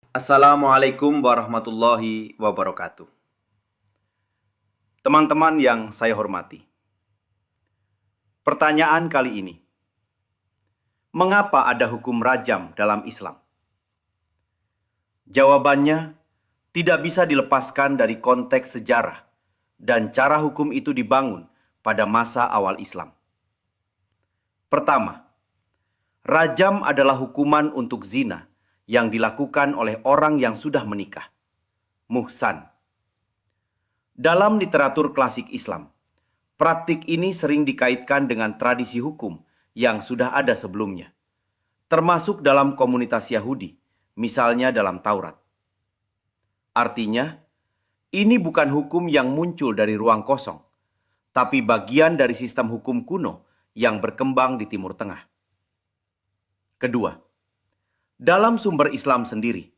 Assalamualaikum warahmatullahi wabarakatuh. Teman-teman yang saya hormati, pertanyaan kali ini, mengapa ada hukum rajam dalam Islam? Jawabannya tidak bisa dilepaskan dari konteks sejarah dan cara hukum itu dibangun pada masa awal Islam. Pertama, rajam adalah hukuman untuk zina yang dilakukan oleh orang yang sudah menikah, muhsan. Dalam literatur klasik Islam, praktik ini sering dikaitkan dengan tradisi hukum yang sudah ada sebelumnya, termasuk dalam komunitas Yahudi, misalnya dalam Taurat. Artinya, ini bukan hukum yang muncul dari ruang kosong, tapi bagian dari sistem hukum kuno yang berkembang di Timur Tengah. Kedua, dalam sumber Islam sendiri,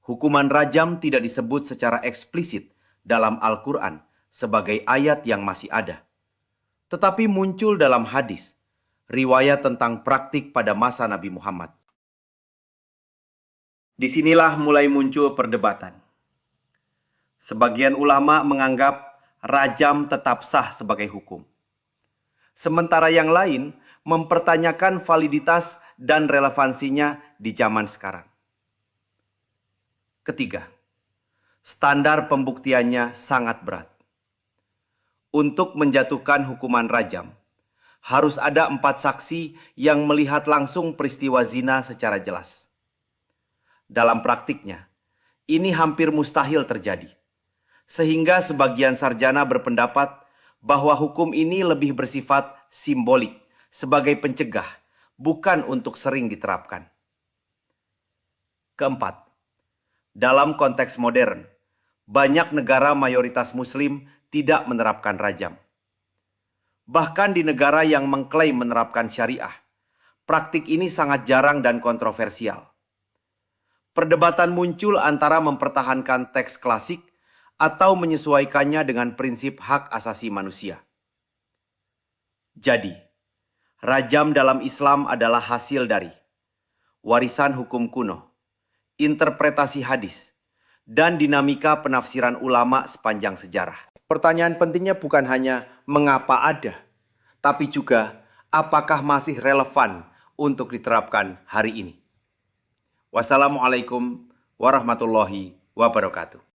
hukuman rajam tidak disebut secara eksplisit dalam Al-Quran sebagai ayat yang masih ada, tetapi muncul dalam hadis, riwayat tentang praktik pada masa Nabi Muhammad. Disinilah mulai muncul perdebatan. Sebagian ulama menganggap rajam tetap sah sebagai hukum. Sementara yang lain mempertanyakan validitas dan relevansinya di zaman sekarang. Ketiga, standar pembuktiannya sangat berat. Untuk menjatuhkan hukuman rajam, harus ada 4 saksi yang melihat langsung peristiwa zina secara jelas. Dalam praktiknya, ini hampir mustahil terjadi. Sehingga sebagian sarjana berpendapat bahwa hukum ini lebih bersifat simbolik sebagai pencegah, bukan untuk sering diterapkan. Keempat, dalam konteks modern, banyak negara mayoritas Muslim tidak menerapkan rajam. Bahkan di negara yang mengklaim menerapkan syariah, praktik ini sangat jarang dan kontroversial. Perdebatan muncul antara mempertahankan teks klasik atau menyesuaikannya dengan prinsip hak asasi manusia. Jadi, rajam dalam Islam adalah hasil dari warisan hukum kuno, interpretasi hadis, dan dinamika penafsiran ulama sepanjang sejarah. Pertanyaan pentingnya bukan hanya mengapa ada, tapi juga apakah masih relevan untuk diterapkan hari ini. Wassalamualaikum warahmatullahi wabarakatuh.